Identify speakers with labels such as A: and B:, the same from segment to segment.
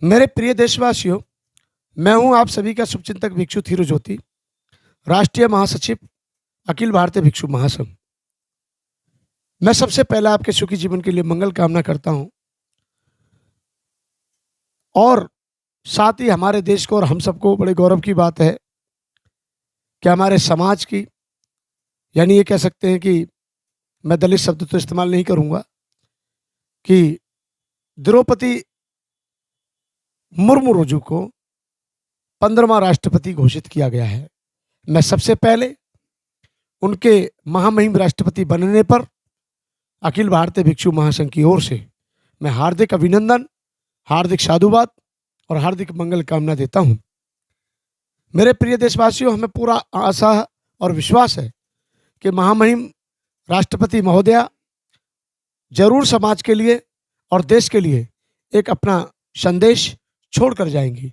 A: मेरे प्रिय देशवासियों, मैं हूं आप सभी का शुभचिंतक भिक्षु थीरू ज्योति, राष्ट्रीय महासचिव, अखिल भारतीय भिक्षु महासंघ। मैं सबसे पहले आपके सुखी जीवन के लिए मंगल कामना करता हूं और साथ ही हमारे देश को और हम सबको बड़े गौरव की बात है कि हमारे समाज की, यानी ये कह सकते हैं कि मैं दलित शब्द तो इस्तेमाल नहीं करूंगा, कि द्रौपदी मुर्मू जी को 15वां राष्ट्रपति घोषित किया गया है। मैं सबसे पहले उनके महामहिम राष्ट्रपति बनने पर अखिल भारतीय भिक्षु महासंघ की ओर से मैं हार्दिक अभिनंदन, हार्दिक साधुवाद और हार्दिक मंगल कामना देता हूं। मेरे प्रिय देशवासियों, हमें पूरा आशा और विश्वास है कि महामहिम राष्ट्रपति महोदया जरूर समाज के लिए और देश के लिए एक अपना संदेश छोड़कर जाएंगी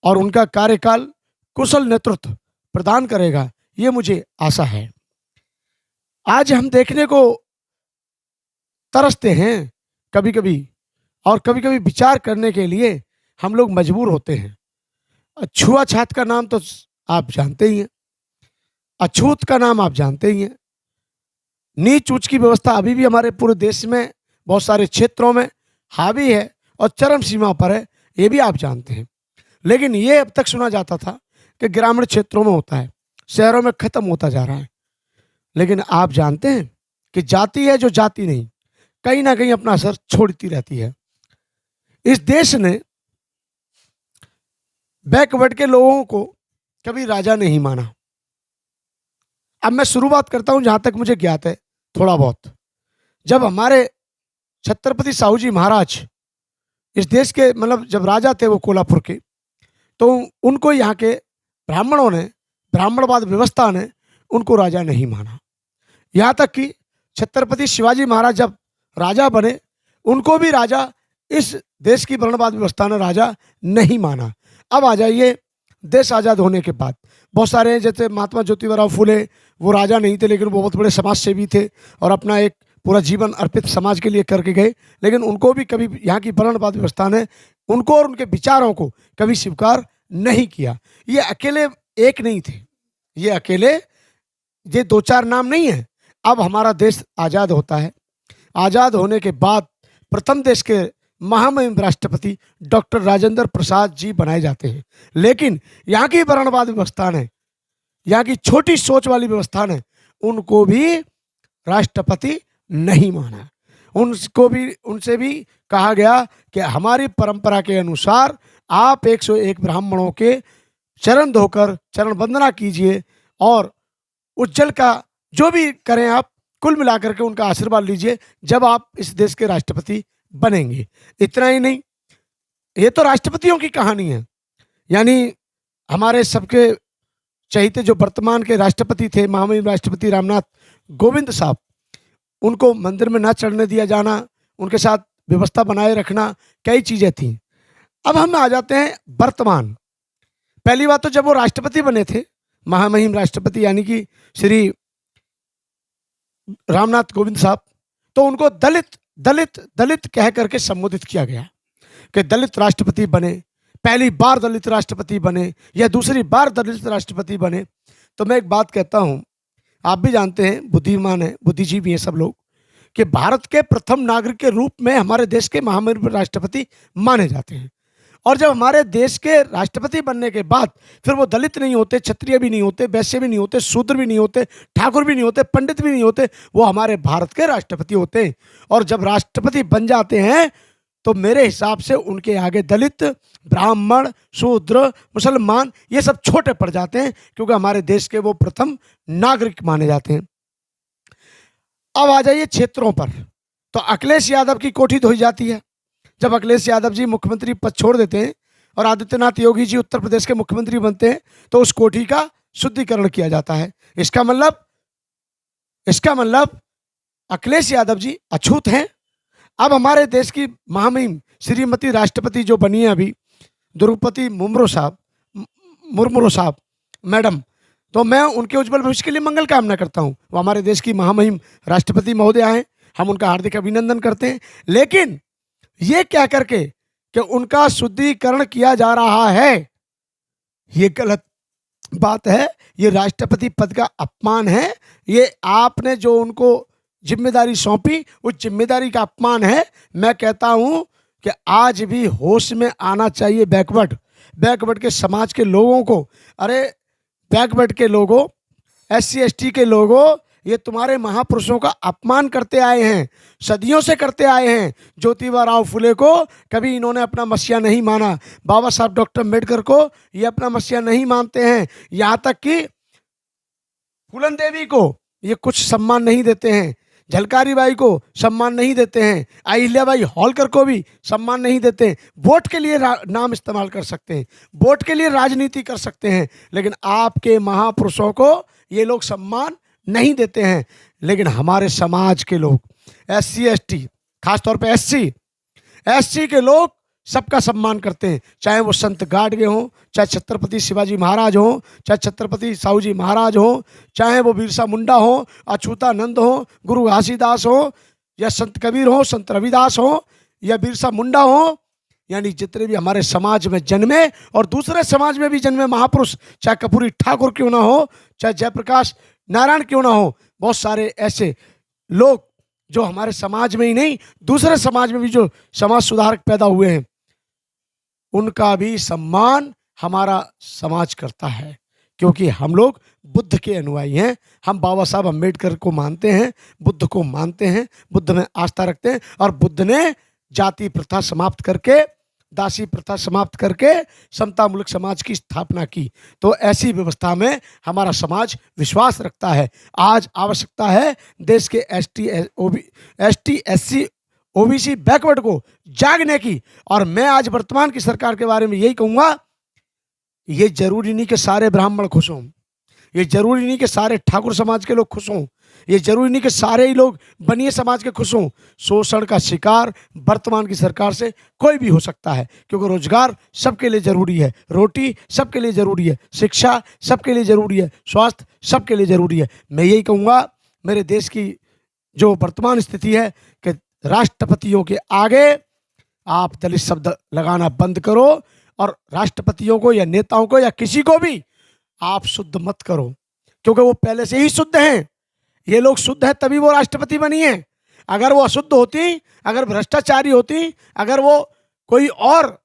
A: और उनका कार्यकाल कुशल नेतृत्व प्रदान करेगा, ये मुझे आशा है। आज हम देखने को तरसते हैं कभी कभी, और कभी कभी विचार करने के लिए हम लोग मजबूर होते हैं। छुआछूत का नाम तो आप जानते ही हैं, अछूत का नाम आप जानते ही हैं। नीच ऊंच की व्यवस्था अभी भी हमारे पूरे देश में बहुत सारे क्षेत्रों में हावी है और चरम सीमा पर है, ये भी आप जानते हैं। लेकिन ये अब तक सुना जाता था कि ग्रामीण क्षेत्रों में होता है, शहरों में खत्म होता जा रहा है। लेकिन आप जानते हैं कि जाति है जो जाति नहीं, कहीं ना कहीं अपना असर छोड़ती रहती है। इस देश ने बैकवर्ड के लोगों को कभी राजा नहीं माना। अब मैं शुरुआत करता हूं जहां तक मुझे ज्ञात है, थोड़ा बहुत। जब हमारे छत्रपति साहू जी महाराज इस देश के, मतलब जब राजा थे वो कोल्हापुर के, तो उनको यहाँ के ब्राह्मणों ने, ब्राह्मणवाद व्यवस्था ने उनको राजा नहीं माना। यहाँ तक कि छत्रपति शिवाजी महाराज जब राजा बने, उनको भी राजा, इस देश की वर्णवाद व्यवस्था ने राजा नहीं माना। अब आ जाइए, देश आज़ाद होने के बाद बहुत सारे हैं, जैसे महात्मा ज्योतिबा फुले, वो राजा नहीं थे लेकिन वो बहुत बड़े समाज सेवी थे और अपना एक पूरा जीवन अर्पित समाज के लिए करके गए। लेकिन उनको भी कभी यहाँ की वर्णवाद व्यवस्था ने उनको और उनके विचारों को कभी स्वीकार नहीं किया। ये अकेले एक नहीं थे, ये अकेले, ये दो चार नाम नहीं है। अब हमारा देश आज़ाद होता है, आज़ाद होने के बाद प्रथम देश के महामहिम राष्ट्रपति डॉक्टर राजेंद्र प्रसाद जी बनाए जाते हैं। लेकिन यहाँ की वर्णवाद व्यवस्था ने, यहाँ की छोटी सोच वाली व्यवस्था ने उनको भी राष्ट्रपति नहीं माना। उनको भी, उनसे भी कहा गया कि हमारी परंपरा के अनुसार आप 101 ब्राह्मणों के चरण धोकर चरण वंदना कीजिए और उज्जवल का जो भी करें आप, कुल मिलाकर के उनका आशीर्वाद लीजिए जब आप इस देश के राष्ट्रपति बनेंगे। इतना ही नहीं, ये तो राष्ट्रपतियों की कहानी है। यानी हमारे सबके चहेते जो वर्तमान के राष्ट्रपति थे, महामहिम राष्ट्रपति रामनाथ कोविंद साहब, उनको मंदिर में ना चढ़ने दिया जाना, उनके साथ व्यवस्था बनाए रखना, कई चीजें थी। अब हम आ जाते हैं वर्तमान। पहली बात तो जब वो राष्ट्रपति बने थे, महामहिम राष्ट्रपति यानी कि श्री रामनाथ कोविंद साहब, तो उनको दलित दलित दलित कह करके संबोधित किया गया कि दलित राष्ट्रपति बने, पहली बार दलित राष्ट्रपति बने या दूसरी बार दलित राष्ट्रपति बने। तो मैं एक बात कहता हूं, आप भी जानते हैं, बुद्धिमान है, बुद्धिजीवी हैं सब लोग, कि भारत के प्रथम नागरिक के रूप में हमारे देश के महामहिम राष्ट्रपति माने जाते हैं। और जब हमारे देश के राष्ट्रपति बनने के बाद फिर वो दलित नहीं होते, क्षत्रिय भी नहीं होते, वैश्य भी नहीं होते, शूद्र भी नहीं होते, ठाकुर भी नहीं होते, पंडित भी नहीं होते, वो हमारे भारत के राष्ट्रपति होते हैं। और जब राष्ट्रपति बन जाते हैं तो मेरे हिसाब से उनके आगे दलित, ब्राह्मण, शूद्र, मुसलमान, ये सब छोटे पड़ जाते हैं, क्योंकि हमारे देश के वो प्रथम नागरिक माने जाते हैं। अब आ जाइए क्षेत्रों पर, तो अखिलेश यादव की कोठी धोई जाती है। जब अखिलेश यादव जी मुख्यमंत्री पद छोड़ देते हैं और आदित्यनाथ योगी जी उत्तर प्रदेश के मुख्यमंत्री बनते हैं, तो उस कोठी का शुद्धिकरण किया जाता है। इसका मतलब अखिलेश यादव जी अछूत हैं। अब हमारे देश की महामहिम श्रीमती राष्ट्रपति जो बनी है अभी, द्रौपदी मुर्मू साहब मैडम, तो मैं उनके उज्जवल भविष्य के लिए मंगल कामना करता हूं। वो हमारे देश की महामहिम राष्ट्रपति महोदया हैं, हम उनका हार्दिक अभिनंदन करते हैं। लेकिन ये क्या करके कि उनका शुद्धिकरण किया जा रहा है, ये गलत बात है। ये राष्ट्रपति पद का अपमान है। ये आपने जो उनको जिम्मेदारी सौंपी उस जिम्मेदारी का अपमान है। मैं कहता हूं कि आज भी होश में आना चाहिए बैकवर्ड के समाज के लोगों को। अरे बैकवर्ड के लोगों, SC ST के लोगों, ये तुम्हारे महापुरुषों का अपमान करते आए हैं, सदियों से करते आए हैं। ज्योतिबा राव फुले को कभी इन्होंने अपना मसीहा नहीं माना, बाबा साहब डॉक्टर अम्बेडकर को ये अपना मसीहा नहीं मानते हैं, यहाँ तक कि फूलन देवी को ये कुछ सम्मान नहीं देते हैं, झलकारी बाई को सम्मान नहीं देते हैं, अहिल्याबाई होलकर को भी सम्मान नहीं देते हैं। वोट के लिए नाम इस्तेमाल कर सकते हैं, वोट के लिए राजनीति कर सकते हैं, लेकिन आपके महापुरुषों को ये लोग सम्मान नहीं देते हैं। लेकिन हमारे समाज के लोग, SC ST, खासतौर पे SC के लोग सबका सम्मान करते हैं, चाहे वो संत गाडगे हों, चाहे छत्रपति शिवाजी महाराज हों, चाहे छत्रपति साहू जी महाराज हों, चाहे वो बिरसा मुंडा हो, अछूतानंद हो, गुरु घासीदास हो, या संत कबीर हो, संत रविदास हो, या बिरसा मुंडा हो, यानी जितने भी हमारे समाज में जन्मे और दूसरे समाज में भी जन्मे महापुरुष, चाहे कपूरी ठाकुर क्यों ना हो, चाहे जयप्रकाश नारायण क्यों ना हो, बहुत सारे ऐसे लोग जो हमारे समाज में ही नहीं दूसरे समाज में भी जो समाज सुधारक पैदा हुए हैं, उनका भी सम्मान हमारा समाज करता है, क्योंकि हम लोग बुद्ध के अनुयायी हैं। हम बाबा साहब अम्बेडकर को मानते हैं, बुद्ध को मानते हैं, बुद्ध में आस्था रखते हैं, और बुद्ध ने जाति प्रथा समाप्त करके, दासी प्रथा समाप्त करके समतामूलक समाज की स्थापना की। तो ऐसी व्यवस्था में हमारा समाज विश्वास रखता है। आज आवश्यकता है देश के ST SC OBC बैकवर्ड को जागने की। और मैं आज वर्तमान की सरकार के बारे में यही कहूँगा, ये जरूरी नहीं कि सारे ब्राह्मण खुश हों, ये जरूरी नहीं कि सारे ठाकुर समाज के लोग खुश हों, ये जरूरी नहीं कि सारे ही लोग बनिए समाज के खुश हों। शोषण का शिकार वर्तमान की सरकार से कोई भी हो सकता है, क्योंकि रोजगार सबके लिए जरूरी है, रोटी सबके लिए जरूरी है, शिक्षा सबके लिए जरूरी है, स्वास्थ्य सबके लिए जरूरी है। मैं यही कहूँगा, मेरे देश की जो वर्तमान स्थिति है कि राष्ट्रपतियों के आगे आप दलित शब्द लगाना बंद करो, और राष्ट्रपतियों को या नेताओं को या किसी को भी आप शुद्ध मत करो, क्योंकि वो पहले से ही शुद्ध हैं। ये लोग शुद्ध है तभी वो राष्ट्रपति बनी है। अगर वो अशुद्ध होती, अगर भ्रष्टाचारी होती, अगर वो कोई और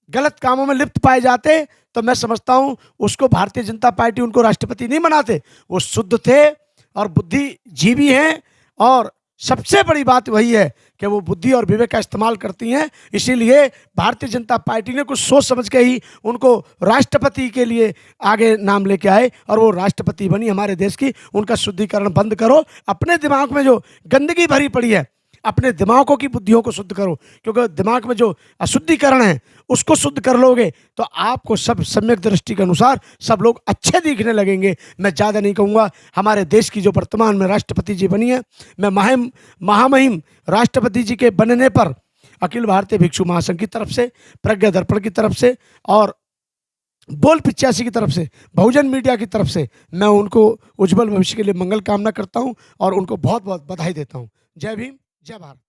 A: गलत कामों में लिप्त पाए जाते, तो मैं समझता हूं उसको भारतीय जनता पार्टी उनको राष्ट्रपति नहीं बनाते। वो शुद्ध थे और बुद्धिजीवी हैं, और सबसे बड़ी बात वही है कि वो बुद्धि और विवेक का इस्तेमाल करती हैं। इसीलिए भारतीय जनता पार्टी ने कुछ सोच समझ के ही उनको राष्ट्रपति के लिए आगे नाम लेके आए, और वो राष्ट्रपति बनी हमारे देश की। उनका शुद्धिकरण बंद करो। अपने दिमाग में जो गंदगी भरी पड़ी है, अपने दिमागों की बुद्धियों को शुद्ध करो, क्योंकि दिमाग में जो अशुद्धिकरण है उसको शुद्ध कर लोगे तो आपको सब सम्यक दृष्टि के अनुसार सब लोग अच्छे दिखने लगेंगे। मैं ज़्यादा नहीं कहूँगा। हमारे देश की जो वर्तमान में राष्ट्रपति जी बनी है, मैं महामहिम राष्ट्रपति जी के बनने पर अखिल भारतीय भिक्षु महासंघ की तरफ से, प्रज्ञा दर्पण की तरफ से और बोल 85 की तरफ से, बहुजन मीडिया की तरफ से मैं उनको उज्जवल भविष्य के लिए मंगल कामना करता हूं और उनको बहुत बहुत बधाई देता हूं। जय भीम, जय भारत।